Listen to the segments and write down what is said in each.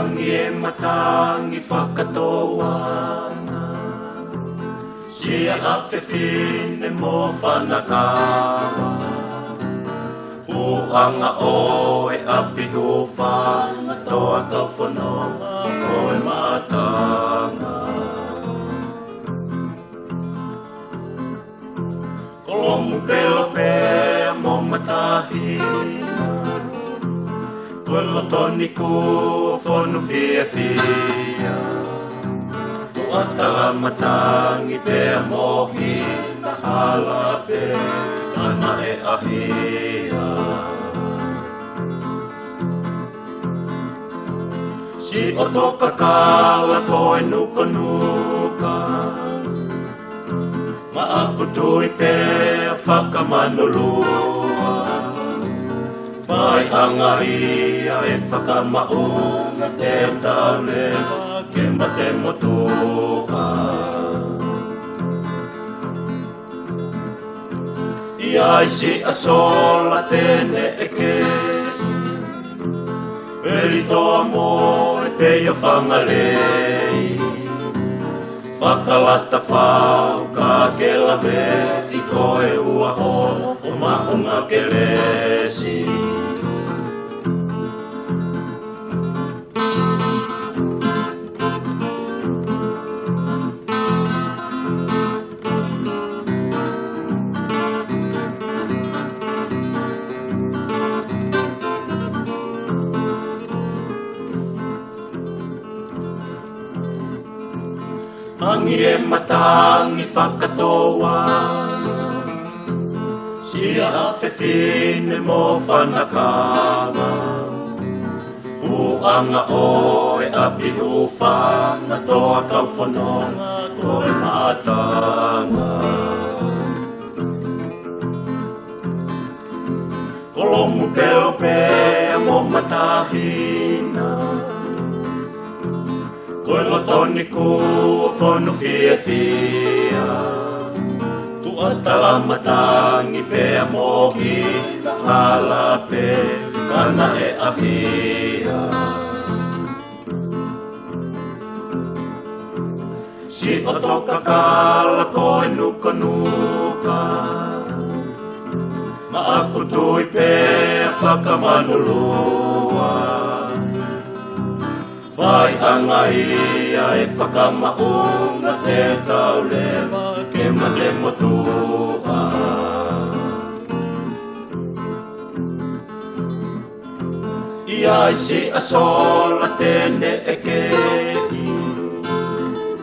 Tangi e matangi whakatoanga Sia awhewhine mō whanakawa Puanga o e api huwhanga Toa ka whanonga o e matanga Kolongu pelo pea mō matahina Kolo toni ku whonu fia fia Tuatala matangi pea mohi na halape Ana e ahia Si oto kakala koe nuka nuka Maakutui pea whakamanulua Mai anga ia e whakamaunga te taulewa ke mate motua Ia isi asola tene eke Peri toa moe peia whangalei Whakalata whau ka ke lawe I koe ua ho o mahunga ke lesi Tangi e matangi whakatoa Sia awhewhine mō whanakawa Puanga o e api huwhanga Toa kau whanonga koe matanga Kolongu pelo pea mō matahina Koe lotoni ku whonu fia fia Tuatala matangi pea mohi na halape Kana e ahia Si oto kakala koe nuka nuka Maakutui pea whakamanulua Vai anga ia e whakamaunga te taulewa ke mate motua Ia isi asola tene eke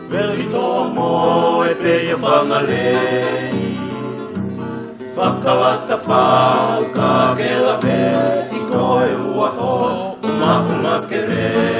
Veli toa moe peia whangalei Whakalata whau ka ke lawe I koe ua ho o mahunga ke lei